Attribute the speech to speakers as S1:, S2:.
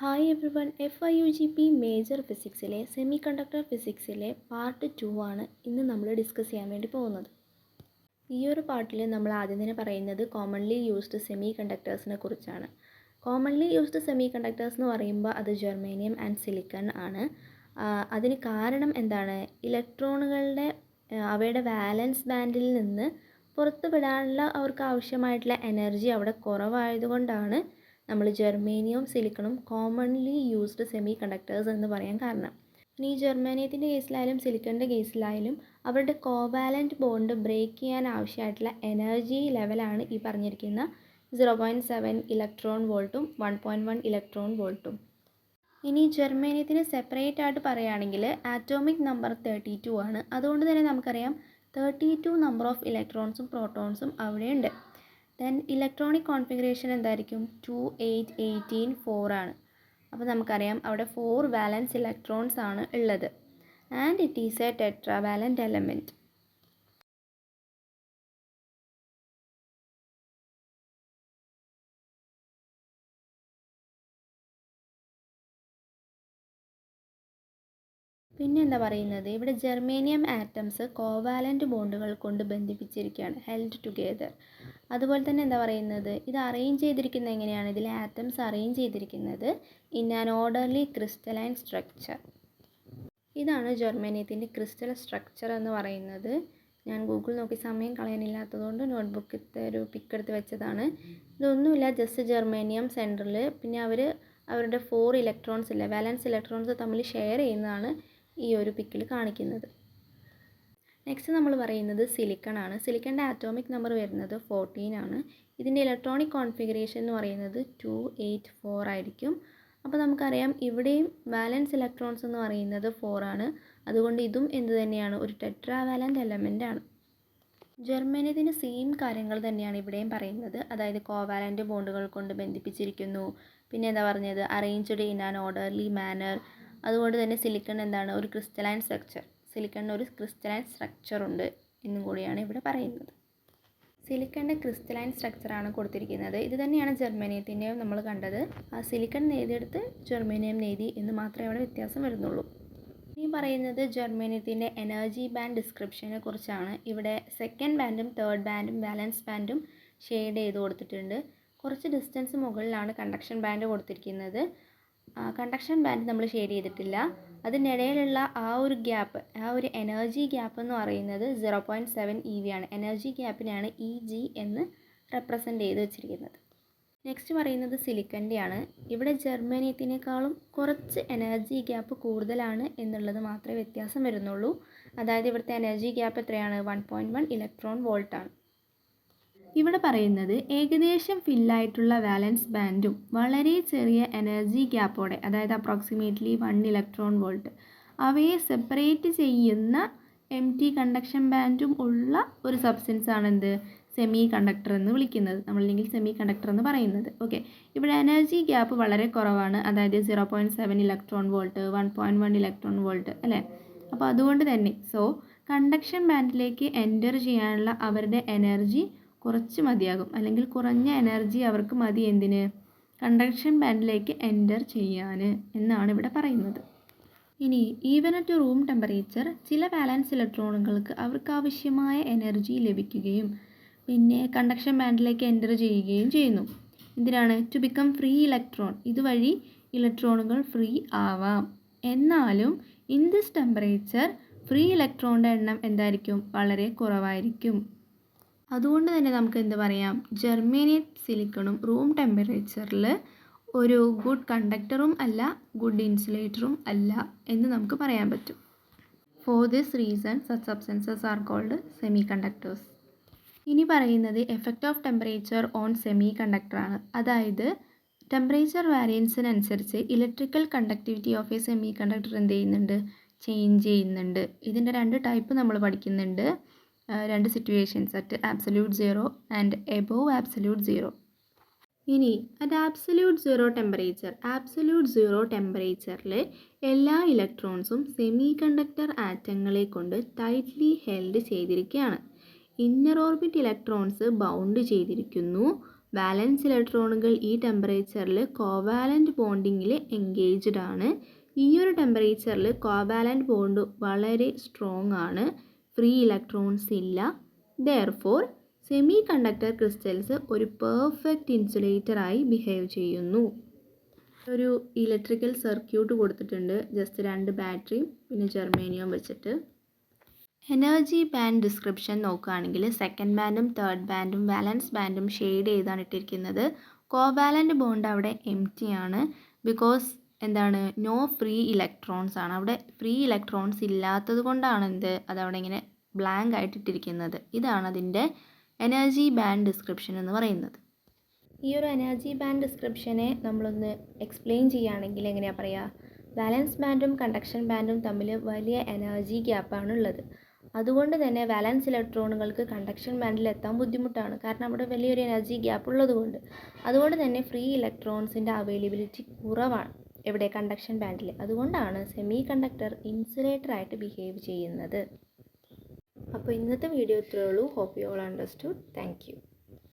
S1: Hi everyone FIUGP major ഫിസിക്സിലെ semiconductor ഫിസിക്സിലെ part 2 ആണ് ഇന്ന് നമ്മൾ ഡിസ്കസ് ചെയ്യാൻ വേണ്ടി പോകുന്നത്. ഈ ഒരു പാർട്ടിൽ നമ്മൾ ആദ്യം തന്നെ പറയുന്നത് കോമൺലി യൂസ്ഡ് സെമി കണ്ടക്ടേഴ്സിനെ കുറിച്ചാണ്. കോമൺലി യൂസ്ഡ് സെമി കണ്ടക്ടേഴ്സ് എന്ന് പറയുമ്പോൾ അത് ജെർമേനിയം ആൻഡ് സിലിക്കൺ ആണ്. അതിന് കാരണം എന്താണ്? ഇലക്ട്രോണുകളുടെ അവയുടെ വാലൻസ് ബാൻഡിൽ നിന്ന് പുറത്ത് വിടാനുള്ള അവർക്ക് ആവശ്യമായിട്ടുള്ള എനർജി അവിടെ കുറവായതുകൊണ്ടാണ് നമ്മൾ ജെർമേനിയവും സിലിക്കണും കോമൺലി യൂസ്ഡ് സെമി കണ്ടക്ടേഴ്സ് എന്ന് പറയാൻ കാരണം. ഇനി ജെർമേനിയത്തിൻ്റെ കേസിലായാലും സിലിക്കണിൻ്റെ കേസിലായാലും അവരുടെ കോവാലൻറ്റ് ബോണ്ട് ബ്രേക്ക് ചെയ്യാൻ ആവശ്യമായിട്ടുള്ള എനർജി ലെവലാണ് ഈ പറഞ്ഞിരിക്കുന്ന 0.7 ഇലക്ട്രോൺ വോൾട്ടും 1.1 ഇലക്ട്രോൺ വോൾട്ടും. ഇനി ജെർമേനിയത്തിന് സെപ്പറേറ്റ് ആയിട്ട് പറയുകയാണെങ്കിൽ ആറ്റോമിക് നമ്പർ 32 ആണ്. അതുകൊണ്ട് തന്നെ നമുക്കറിയാം 32 നമ്പർ ഓഫ് ഇലക്ട്രോൺസും പ്രോട്ടോൺസും അവിടെയുണ്ട്. ദെൻ ഇലക്ട്രോണിക് കോൺഫിഗറേഷൻ എന്തായിരിക്കും? 2 8 18 4 ആണ്. അപ്പോൾ നമുക്കറിയാം അവിടെ 4 വാലൻസ് ഇലക്ട്രോൺസ് ആണ് ഉള്ളത്. And it is a tetravalent element. പിന്നെ എന്താ പറയുന്നത്? ഇവിടെ ജെർമേനിയം ആറ്റംസ് കോവാലൻറ്റ് ബോണ്ടുകൾ കൊണ്ട് ബന്ധിപ്പിച്ചിരിക്കുകയാണ്, ഹെൽഡ് ടുഗെദർ. അതുപോലെ തന്നെ എന്താ പറയുന്നത്? ഇത് അറേഞ്ച് ചെയ്തിരിക്കുന്നത് എങ്ങനെയാണ്? ഇതിലെ ആറ്റംസ് അറേഞ്ച് ചെയ്തിരിക്കുന്നത് in an orderly crystalline structure. ഇതാണ് ജെർമേനിയത്തിൻ്റെ ക്രിസ്റ്റൽ സ്ട്രക്ചർ എന്ന് പറയുന്നത്. ഞാൻ ഗൂഗിൾ നോക്കി സമയം കളയാനില്ലാത്തതുകൊണ്ട് നോട്ട്ബുക്കിലത്തെ ഒരു പിക്ക് എടുത്ത് വെച്ചതാണ്. ഇതൊന്നുമില്ല, ജസ്റ്റ് ജെർമേനിയം സെൻറ്ററിൽ, പിന്നെ അവരുടെ 4 ഇലക്ട്രോൺസ് ഇല്ല, വാലൻസ് ഇലക്ട്രോൺസ് തമ്മിൽ ഷെയർ ചെയ്യുന്നതാണ് ഈ ഒരു പിക്കിൽ കാണിക്കുന്നത്. നെക്സ്റ്റ് നമ്മൾ പറയുന്നത് സിലിക്കൺ ആണ്. സിലിക്കണിൻ്റെ ആറ്റോമിക് നമ്പർ വരുന്നത് 14 ആണ്. ഇതിൻ്റെ ഇലക്ട്രോണിക് കോൺഫിഗറേഷൻ എന്ന് പറയുന്നത് 2 8 4 ആയിരിക്കും. അപ്പോൾ നമുക്കറിയാം ഇവിടെയും വാലൻസ് ഇലക്ട്രോൺസ് എന്ന് പറയുന്നത് 4 ആണ്. അതുകൊണ്ട് ഇതും എന്ത് തന്നെയാണ്? ഒരു ടെട്രാവാലൻറ്റ് എലമെൻ്റ് ആണ്. ജെർമേനിയത്തിൻ്റെ സെയിം കാര്യങ്ങൾ തന്നെയാണ് ഇവിടെയും പറയുന്നത്. അതായത് കോവാലൻറ്റ് ബോണ്ടുകൾ കൊണ്ട് ബന്ധിപ്പിച്ചിരിക്കുന്നു. പിന്നെ എന്താ പറഞ്ഞത്? Arranged in an orderly manner. അതുകൊണ്ട് തന്നെ സിലിക്കൺ എന്താണ്? ഒരു ക്രിസ്റ്റലൈൻ സ്ട്രക്ചർ. സിലിക്കണിന് ഒരു ക്രിസ്റ്റലൈൻ സ്ട്രക്ചർ ഉണ്ട് എന്നും കൂടിയാണ് ഇവിടെ പറയുന്നത്. സിലിക്കണിൻ്റെ ക്രിസ്റ്റലൈൻ സ്ട്രക്ചറാണ് കൊടുത്തിരിക്കുന്നത്. ഇത് തന്നെയാണ് ജെർമേനിയത്തിൻ്റെയും നമ്മൾ കണ്ടത്. ആ സിലിക്കൺ നേടിയെടുത്ത് ജെർമേനിയം നേടി എന്ന് മാത്രമേ അവിടെ വ്യത്യാസം വരുന്നുള്ളൂ. ഈ പറയുന്നത് ജെർമേനിയത്തിൻ്റെ എനർജി ബാൻഡ് ഡിസ്ക്രിപ്ഷനെ കുറിച്ചാണ്. ഇവിടെ സെക്കൻഡ് ബാൻഡും തേർഡ് ബാൻഡും വാലൻസ് ബാൻഡും ഷെയ്ഡ് ചെയ്ത് കൊടുത്തിട്ടുണ്ട്. കുറച്ച് ഡിസ്റ്റൻസ് മുകളിലാണ് കണ്ടക്ഷൻ ബാൻഡ് കൊടുത്തിരിക്കുന്നത്. കണ്ടക്ഷൻ ബാൻഡ് നമ്മൾ ഷെയ്ഡ് ചെയ്തിട്ടില്ല. അതിനിടയിലുള്ള ആ ഒരു ഗ്യാപ്പ്, ആ ഒരു എനർജി ഗ്യാപ്പ് എന്ന് പറയുന്നത് 0.7 EV ആണ്. എനർജി ഗ്യാപ്പിനെയാണ് EG എന്ന് റെപ്രസെൻ്റ് ചെയ്ത് വെച്ചിരിക്കുന്നത്. നെക്സ്റ്റ് പറയുന്നത് സിലിക്കൻ്റെയാണ്. ഇവിടെ ജെർമേനിയത്തിനേക്കാളും കുറച്ച് എനർജി ഗ്യാപ്പ് കൂടുതലാണ് എന്നുള്ളത് മാത്രമേ വ്യത്യാസം വരുന്നുള്ളൂ. അതായത് ഇവിടുത്തെ എനർജി ഗ്യാപ്പ് എത്രയാണ്? 1.1 ഇലക്ട്രോൺ വോൾട്ടാണ്. ഇവിടെ പറയുന്നത് ഏകദേശം ഫില്ലായിട്ടുള്ള വാലൻസ് ബാൻഡും വളരെ ചെറിയ എനർജി ഗ്യാപ്പോടെ, അതായത് അപ്രോക്സിമേറ്റ്ലി 1 ഇലക്ട്രോൺ വോൾട്ട്, അവയെ സെപ്പറേറ്റ് ചെയ്യുന്ന എംറ്റി കണ്ടക്ഷൻ ബാൻഡും ഉള്ള ഒരു സബ്സ്റ്റൻസ് ആണ് എന്ത്? സെമി കണ്ടക്ടർ എന്ന് വിളിക്കുന്നത്, നമ്മളല്ലെങ്കിൽ സെമി കണ്ടക്ടർ എന്ന് പറയുന്നത്. ഓക്കെ, ഇവിടെ എനർജി ഗ്യാപ്പ് വളരെ കുറവാണ്. അതായത് 0.7 ഇലക്ട്രോൺ വോൾട്ട്, 1.1 ഇലക്ട്രോൺ വോൾട്ട് അല്ലേ? അപ്പോൾ അതുകൊണ്ട് തന്നെ കണ്ടക്ഷൻ ബാൻഡിലേക്ക് എൻ്റർ ചെയ്യാനുള്ള അവരുടെ എനർജി കുറച്ച് മതിയാകും, അല്ലെങ്കിൽ കുറഞ്ഞ എനർജി അവർക്ക് മതി. എന്തിന്? കണ്ടക്ഷൻ ബാൻഡിലേക്ക് എൻ്റർ ചെയ്യാൻ എന്നാണ് ഇവിടെ പറയുന്നത്. ഇനി ഈവൻ അറ്റ് റൂം ടെമ്പറേച്ചർ ചില വാലൻസ് ഇലക്ട്രോണുകൾക്ക് അവർക്ക് ആവശ്യമായ എനർജി ലഭിക്കുകയും പിന്നെ കണ്ടക്ഷൻ ബാൻഡിലേക്ക് എൻ്റർ ചെയ്യുകയും ചെയ്യുന്നു. എന്തിനാണ്? To become free electron. ഇതുവഴി ഇലക്ട്രോണുകൾ ഫ്രീ ആവാം. എന്നാലും ഇൻ ദിസ് ടെമ്പറേച്ചർ ഫ്രീ ഇലക്ട്രോണിൻ്റെ എണ്ണം എന്തായിരിക്കും? വളരെ കുറവായിരിക്കും. അതുകൊണ്ട് തന്നെ നമുക്ക് എന്ത് പറയാം? ജെർമേനിയം സിലിക്കണും റൂം ടെമ്പറേച്ചറിൽ ഒരു ഗുഡ് കണ്ടക്ടറും അല്ല, ഗുഡ് ഇൻസുലേറ്ററും അല്ല എന്ന് നമുക്ക് പറയാൻ പറ്റും. For this reason such substances are called semiconductors. ഇനി പറയുന്നത് എഫക്റ്റ് ഓഫ് ടെമ്പറേച്ചർ ഓൺ സെമി കണ്ടക്ടറാണ്. അതായത് ടെമ്പറേച്ചർ വാരിയൻസിനനുസരിച്ച് electrical conductivity of a semiconductor എന്ത് ചെയ്യുന്നുണ്ട്? ചേഞ്ച് ചെയ്യുന്നുണ്ട്. ഇതിൻ്റെ 2 ടൈപ്പ് നമ്മൾ പഠിക്കുന്നുണ്ട്. 2 situations, at absolute 0 and above absolute 0. ഇനി അറ്റ് ആബ്സല്യൂട്ട് 0 ടെമ്പറേച്ചറിൽ എല്ലാ ഇലക്ട്രോൺസും സെമി കണ്ടക്ടർ ആറ്റങ്ങളെ കൊണ്ട് ടൈറ്റ്ലി ഹെൽഡ് ചെയ്തിരിക്കുകയാണ്. ഇന്നർ ഓർബിറ്റ് ഇലക്ട്രോൺസ് ബൗണ്ട് ചെയ്തിരിക്കുന്നു. വാലൻസ് ഇലക്ട്രോണുകൾ ഈ ടെമ്പറേച്ചറിൽ കോവാലൻ്റ് ബോണ്ടിങ്ങിൽ എൻഗേജ്ഡ് ആണ്. ഈ ഒരു ടെമ്പറേച്ചറിൽ കോവാലൻ്റ് ബോണ്ട് വളരെ സ്ട്രോങ് ആണ്. ഫ്രീ ഇലക്ട്രോൺസ് ഇല്ല. ദെയർഫോർ സെമി കണ്ടക്ടർ ക്രിസ്റ്റൽസ് ഒരു പെർഫെക്റ്റ് ഇൻസുലേറ്ററായി ബിഹേവ് ചെയ്യുന്നു. ഒരു ഇലക്ട്രിക്കൽ സർക്യൂട്ട് കൊടുത്തിട്ടുണ്ട്. ജസ്റ്റ് 2 ബാറ്ററിയും പിന്നെ ജെർമേനിയം വെച്ചിട്ട്. എനർജി ബാൻഡ് ഡിസ്ക്രിപ്ഷൻ നോക്കുകയാണെങ്കിൽ സെക്കൻഡ് ബാൻഡും തേർഡ് ബാൻഡും വാലൻസ് ബാൻഡും ഷെയ്ഡ് ചെയ്താണ് ഇട്ടിരിക്കുന്നത്. കോവാലൻ്റ് ബോണ്ട് അവിടെ എംപ്റ്റി ആണ്. ബിക്കോസ് എന്താണ്, നോ ഫ്രീ ഇലക്ട്രോൺസ് ആണ്. അവിടെ ഫ്രീ ഇലക്ട്രോൺസ് ഇല്ലാത്തത് കൊണ്ടാണ് അതവിടെ ഇങ്ങനെ ബ്ലാങ്ക് ആയിട്ട് ഇട്ടിരിക്കുന്നത്. ഇതാണ് അതിൻ്റെ എനർജി ബാൻഡ് ഡിസ്ക്രിപ്ഷൻ എന്ന് പറയുന്നത്. ഈ ഒരു എനർജി ബാൻഡ് ഡിസ്ക്രിപ്ഷനെ നമ്മളൊന്ന് എക്സ്പ്ലെയിൻ ചെയ്യുകയാണെങ്കിൽ എങ്ങനെയാണ് പറയുക? വാലൻസ് ബാൻഡും കണ്ടക്ഷൻ ബാൻഡും തമ്മിൽ വലിയ എനർജി ഗ്യാപ്പാണ് ഉള്ളത്. അതുകൊണ്ട് തന്നെ വാലൻസ് ഇലക്ട്രോണുകൾക്ക് കണ്ടക്ഷൻ ബാൻഡിൽ എത്താൻ ബുദ്ധിമുട്ടാണ്. കാരണം അവിടെ വലിയൊരു എനർജി ഗ്യാപ്പ് ഉള്ളതുകൊണ്ട്. അതുകൊണ്ട് തന്നെ ഫ്രീ ഇലക്ട്രോൺസിൻ്റെ അവൈലബിലിറ്റി കുറവാണ് എവിടെ? കണ്ടക്ഷൻ ബാൻഡിൽ. അതുകൊണ്ടാണ് സെമി കണ്ടക്ടർ ഇൻസുലേറ്ററായിട്ട് ബിഹേവ് ചെയ്യുന്നത്. അപ്പോൾ ഇന്നത്തെ വീഡിയോ ഇത്രയേ ഉള്ളൂ. Hope you all understood. Thank U.